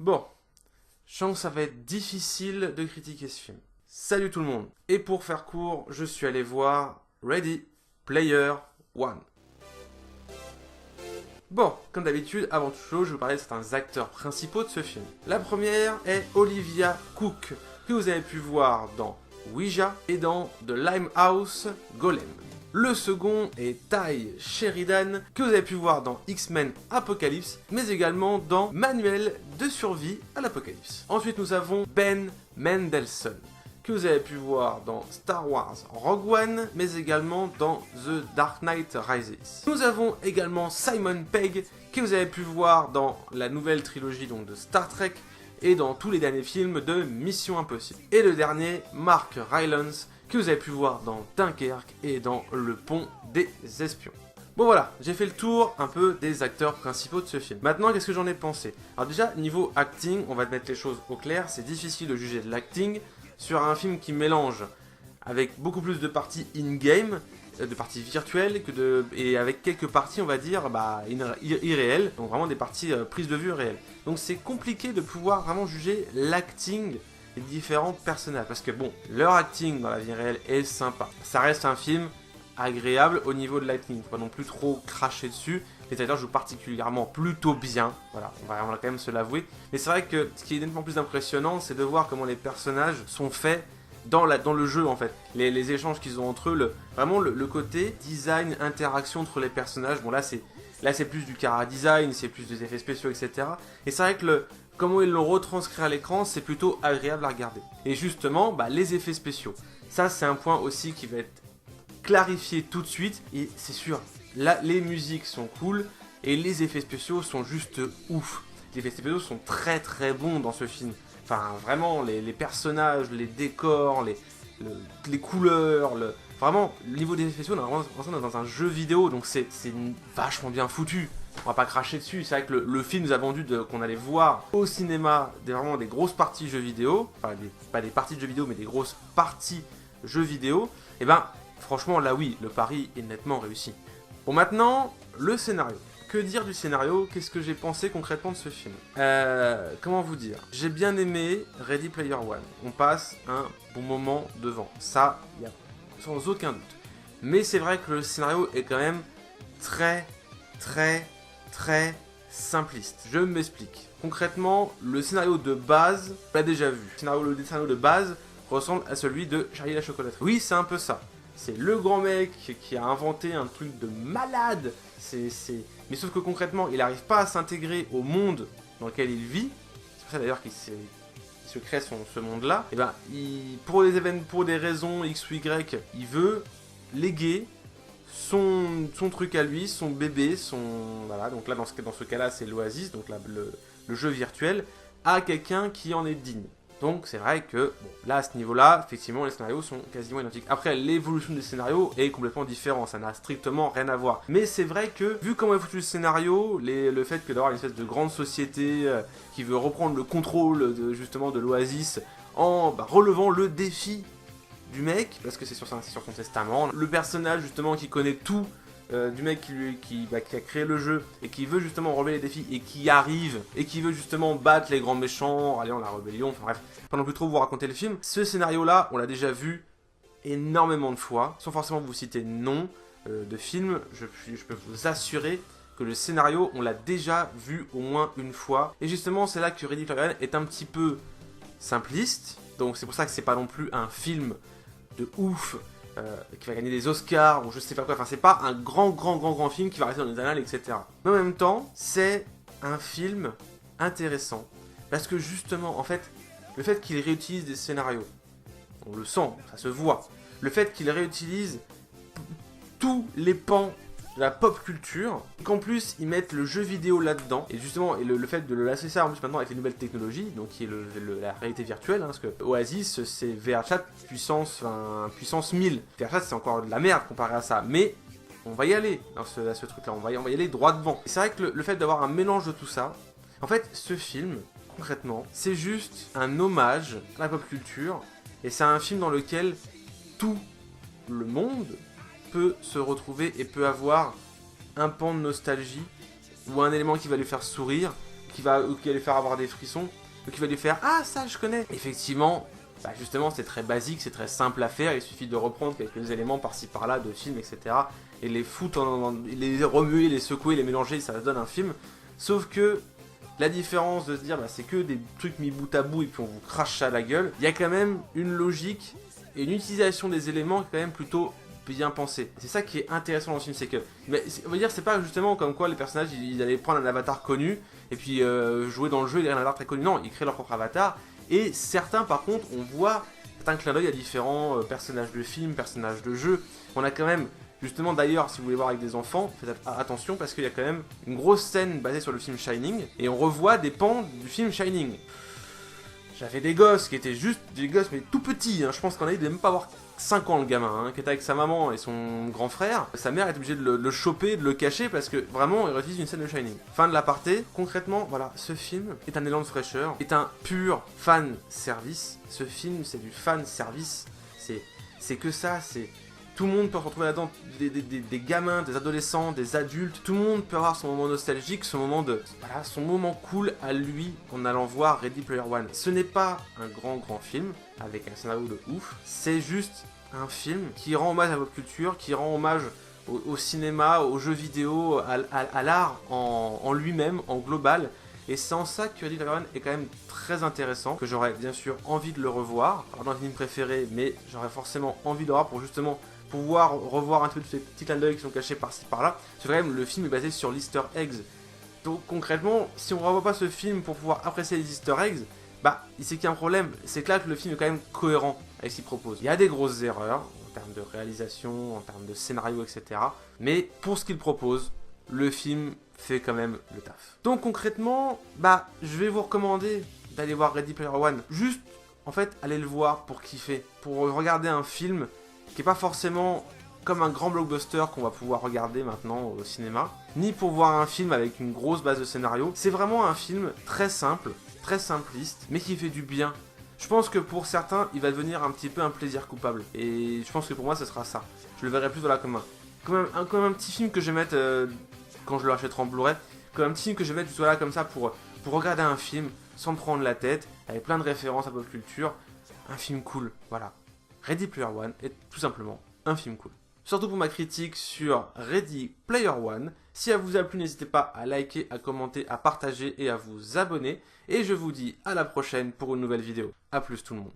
Bon, je sens que ça va être difficile de critiquer ce film. Salut tout le monde. Et pour faire court, je suis allé voir Ready Player One. Bon, comme d'habitude, avant toute chose, je vais vous parler de certains acteurs principaux de ce film. La première est Olivia Cooke, que vous avez pu voir dans Ouija et dans The Limehouse Golem. Le second est Tye Sheridan, que vous avez pu voir dans X-Men Apocalypse, mais également dans Manuel de survie à l'Apocalypse. Ensuite, nous avons Ben Mendelsohn, que vous avez pu voir dans Star Wars Rogue One, mais également dans The Dark Knight Rises. Nous avons également Simon Pegg, que vous avez pu voir dans la nouvelle trilogie donc, de Star Trek, et dans tous les derniers films de Mission Impossible. Et le dernier, Mark Rylance, que vous avez pu voir dans Dunkerque et dans Le Pont des Espions. Bon voilà, j'ai fait le tour un peu des acteurs principaux de ce film. Maintenant, qu'est-ce que j'en ai pensé? Alors déjà, niveau acting, on va te mettre les choses au clair, c'est difficile de juger de l'acting sur un film qui mélange avec beaucoup plus de parties in-game, de parties virtuelles, et avec quelques parties, on va dire, irréelles, donc vraiment des parties prises de vue réelles. Donc c'est compliqué de pouvoir vraiment juger l'acting des différents personnages, parce que bon, leur acting dans la vie réelle est sympa. Ça reste un film agréable au niveau de l'acting, faut pas non plus trop cracher dessus. Les acteurs jouent particulièrement plutôt bien, voilà, on va quand même se l'avouer. Mais c'est vrai que ce qui est nettement plus impressionnant, c'est de voir comment les personnages sont faits dans le jeu en fait. Les échanges qu'ils ont entre eux, vraiment le côté design, interaction entre les personnages. Bon là c'est plus du chara design, c'est plus des effets spéciaux, etc. Et c'est vrai que comment ils l'ont retranscrit à l'écran, c'est plutôt agréable à regarder. Et justement, les effets spéciaux. Ça c'est un point aussi qui va être clarifié tout de suite. Et c'est sûr, là les musiques sont cool et les effets spéciaux sont juste ouf. Les effets spéciaux sont très très bons dans ce film. Enfin, vraiment, les personnages, les décors, les couleurs, vraiment, le niveau des effets spéciaux, on a vraiment l'impression d'être dans un jeu vidéo, donc c'est vachement bien foutu. On va pas cracher dessus, c'est vrai que le film nous a vendu qu'on allait voir au cinéma vraiment des grosses parties jeux vidéo, enfin, pas des parties de jeux vidéo, mais des grosses parties jeux vidéo, et franchement, là oui, le pari est nettement réussi. Bon, maintenant, le scénario. Que dire du scénario? Qu'est-ce que j'ai pensé concrètement de ce film? Comment vous dire? J'ai bien aimé Ready Player One. On passe un bon moment devant. Ça, il y a sans aucun doute. Mais c'est vrai que le scénario est quand même très, très, très simpliste. Je m'explique. Concrètement, le scénario de base, on l'a déjà vu. Le scénario de base ressemble à celui de Charlie la chocolaterie. Oui, c'est un peu ça. C'est le grand mec qui a inventé un truc de malade. Mais sauf que concrètement, il n'arrive pas à s'intégrer au monde dans lequel il vit. C'est pour ça d'ailleurs qu'il se crée ce monde-là. Et pour des raisons X ou Y, il veut léguer son truc à lui, son bébé, voilà. Donc là, dans ce cas-là, c'est l'Oasis, donc là, le jeu virtuel, à quelqu'un qui en est digne. Donc c'est vrai que, là à ce niveau-là, effectivement les scénarios sont quasiment identiques. Après, l'évolution des scénarios est complètement différente, ça n'a strictement rien à voir. Mais c'est vrai que, vu comment est foutu le scénario, le fait que d'avoir une espèce de grande société qui veut reprendre le contrôle justement de l'Oasis en relevant le défi du mec, parce que c'est sur son testament, le personnage justement qui connaît tout, du mec qui a créé le jeu et qui veut justement relever les défis et qui arrive et qui veut justement battre les grands méchants, alliant la rébellion, enfin bref, pas non plus trop vous raconter le film. Ce scénario là, on l'a déjà vu énormément de fois, sans forcément vous citer nom de film, je peux vous assurer que le scénario, on l'a déjà vu au moins une fois. Et justement, c'est là que Ready Player One est un petit peu simpliste, donc c'est pour ça que c'est pas non plus un film de ouf, qui va gagner des Oscars ou je sais pas quoi, enfin c'est pas un grand film qui va rester dans les annales, etc. Mais en même temps, c'est un film intéressant parce que justement, en fait, le fait qu'il réutilise des scénarios, on le sent, ça se voit, le fait qu'il réutilise tous les pans de la pop culture, qu'en plus ils mettent le jeu vidéo là-dedans, et justement le fait de l'associer ça en plus maintenant avec les nouvelles technologies, donc qui est la réalité virtuelle, parce que Oasis c'est VRChat puissance 1000. VRChat c'est encore de la merde comparé à ça, mais on va y aller à ce truc-là, on va y aller droit devant. Et c'est vrai que le fait d'avoir un mélange de tout ça, en fait ce film, concrètement, c'est juste un hommage à la pop culture, et c'est un film dans lequel tout le monde peut se retrouver et peut avoir un pan de nostalgie ou un élément qui va lui faire sourire qui va lui faire avoir des frissons, ou qui va lui faire ah ça je connais. Effectivement, bah justement c'est très basique, c'est très simple à faire, il suffit de reprendre quelques éléments par-ci par-là de films, etc. et les foutre, les remuer, les secouer, les mélanger, ça donne un film. Sauf que la différence de se dire bah, c'est que des trucs mis bout à bout et puis on vous crache ça à la gueule, il y a quand même une logique et une utilisation des éléments qui est quand même plutôt bien pensé. C'est ça qui est intéressant dans le film, c'est que, mais on va dire, c'est pas justement comme quoi les personnages ils allaient prendre un avatar connu et puis jouer dans le jeu et un avatar très connu. Non, ils créent leur propre avatar. Et certains, par contre, on voit certains clins d'œil à différents personnages de films, personnages de jeux. On a quand même, justement, d'ailleurs, si vous voulez voir avec des enfants, faites attention parce qu'il y a quand même une grosse scène basée sur le film Shining et on revoit des pans du film Shining. J'avais des gosses qui étaient juste des gosses, mais tout petits. Hein. Je pense qu'on a devait même pas avoir 5 ans le gamin, hein, qui était avec sa maman et son grand frère. Sa mère est obligée de le choper, de le cacher parce que vraiment il réutilise une scène de Shining. Fin de l'aparté. Concrètement, voilà, ce film est un élan de fraîcheur, est un pur fan service. Ce film, c'est du fan service. C'est que ça, c'est. Tout le monde peut se retrouver là-dedans, des gamins, des adolescents, des adultes. Tout le monde peut avoir son moment nostalgique, son moment voilà, son moment cool à lui en allant voir Ready Player One. Ce n'est pas un grand film avec un scénario de ouf. C'est juste un film qui rend hommage à votre culture, qui rend hommage au cinéma, aux jeux vidéo, à l'art en lui-même, en global. Et c'est en ça que Ready Player One est quand même très intéressant, que j'aurais bien sûr envie de le revoir. Alors dans un film préféré, mais j'aurais forcément envie de le revoir pour justement pouvoir revoir un peu de ces petits clins d'œil qui sont cachés par-ci par-là. Parce que quand même, le film est basé sur l'Easter eggs. Donc concrètement, si on ne revoit pas ce film pour pouvoir apprécier les Easter eggs, bah, c'est qu'il y a un problème. C'est que là, le film est quand même cohérent avec ce qu'il propose. Il y a des grosses erreurs, en termes de réalisation, en termes de scénario, etc. Mais pour ce qu'il propose, le film fait quand même le taf. Donc concrètement, bah, je vais vous recommander d'aller voir Ready Player One. Juste, en fait, allez le voir pour kiffer. Pour regarder un film qui n'est pas forcément comme un grand blockbuster qu'on va pouvoir regarder maintenant au cinéma, ni pour voir un film avec une grosse base de scénario. C'est vraiment un film très simple, très simpliste, mais qui fait du bien. Je pense que pour certains, il va devenir un petit peu un plaisir coupable. Et je pense que pour moi, ce sera ça. Je le verrai plus voilà, comme un petit film que je vais mettre quand je le rachèterai en Blu-ray, comme un petit film que je vais mettre juste voilà, comme ça pour regarder un film sans me prendre la tête, avec plein de références à pop culture. Un film cool, voilà. Ready Player One est tout simplement un film cool. Surtout pour ma critique sur Ready Player One. Si elle vous a plu, n'hésitez pas à liker, à commenter, à partager et à vous abonner. Et je vous dis à la prochaine pour une nouvelle vidéo. A plus tout le monde.